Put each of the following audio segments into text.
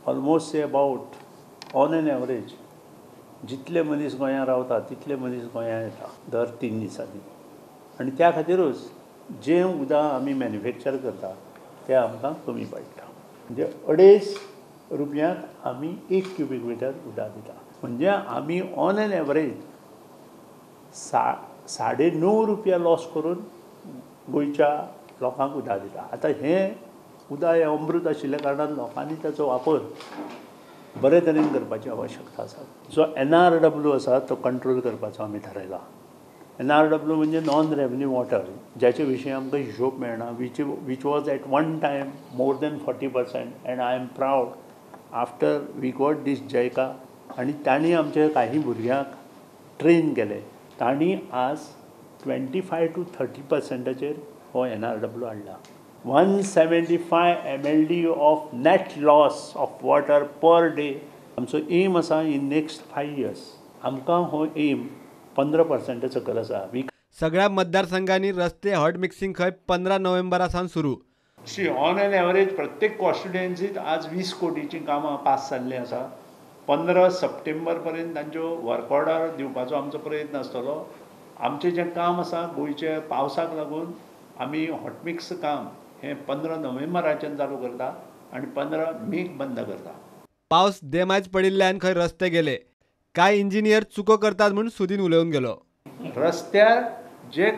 Almost say about on an average जितले मनीस गोंयांत रावता तितले मनीस गोंयांत येता दर 3 दिसांनी आनी त्या खातीरूच जें उदक आमी मॅन्युफॅक्चर करता तें आमकां कमी पडटा. म्हणजे 2.5 रुपयांक आमी 1 क्युबीक मिटर उदक दिता. म्हणजे आमी ऑन एन एवरेज 9.5 रुपया लॉस करून गोंयच्या लोकांक उदक दिता. आतां हें उदक हें अमृत आशिल्ल्या कारणान लोकांनी ताचो वापर बरे तरेन करपाची आवश्यकता आसा. जो NRW आसा तो कंट्रोल करपाचो आमी थारायला. NRW म्हणजे नॉन रेवन्यू वॉटर, ज्याचे विशीं आमकां हिशोब मेळना, which was at one time more than 40%. And I am proud after we got these JICA आनी तांणी आमच्या काही भुरग्यांक ट्रेन केले. तांणी आज 25 to 30% हो NRW हाडला. 175 MLD of net loss of water per day. आमचो एम आसा इन नेक्स्ट 5 years आमकां हो एम 15% सकयल आसा. सगळ्या मतदारसंघांनी रस्ते हॉट मिक्सिंग खंय 15 नोव्हेंबरासान सुरू. ऑन एन एवरेज प्रत्येक कॉन्स्टिट्युएन्सीत आज 20 कोटीची कामां पास जाल्ली आसा. 15 सप्टेंबर पर्यंत तांच्यो वर्क ऑर्डर दिवपाचो आमचो प्रयत्न आसतलो. आमचें जें काम आसा गोंयच्या पावसाक लागून आमी हॉटमिक्स काम हें 15 नोव्हेंबराच्यान चालू करता आनी 15 मेक बंद करता. पावस देमायज पडिल्ल्यान खंय रस्ते गेले. कांय इंजिनियर चुको करतात म्हूण सुदीन उलोवन गेलो. रस्त्यार जे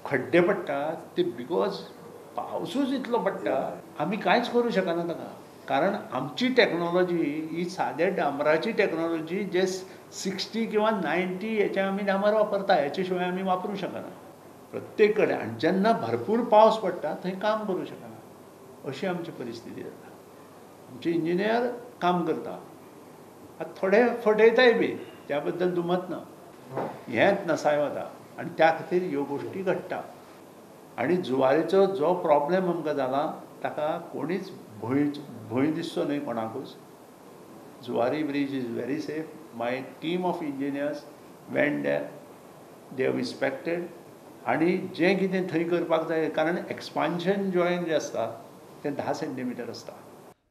खड्डे पडटात ते बिकॉज पावसूच इतलो पडटा आमी कांयच करूं शकना ताका. कारण आमची टॅक्नॉलॉजी ही सादें डांबराची टॅक्नॉलॉजी जे 60 किंवा 90 हेचे आमी डांबर वापरता, हेचे शिवाय आमी वापरूं शकना प्रत्येक कडेन. आनी जेन्ना भरपूर पावस पडटा थंय काम करूं शकना, अशी आमची परिस्थिती जाता. आमचे इंजिनियर काम करता, थोडे फटयताय बी, त्या बद्दल दुमत ना, हेंच नसाय वता आनी त्या खातीर ह्यो गोश्टी घडटा. आनी जुवारीचो जो प्रॉब्लेम आमकां जाला ताका कोणीच भंय दिसचो न्हय कोणाकूच. Zuari bridge is very safe. My team of engineers went there, they have inspected आनी जें कितें थंय करपाक जाय, कारण एक्सपान्शन जॉयन जें आसता तें 10 सेंटीमीटर आसता.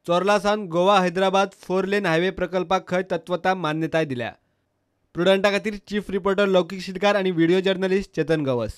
चोरलासान गोवा हैदराबाद 4 लेन हायवे प्रकल्पाक खंय तत्वता मान्यताय दिल्या. प्रुडंटा खातीर चीफ रिपोर्टर लौकीक शिटकार आनी व्हिडिओ जर्नलिस्ट चेतन गवस.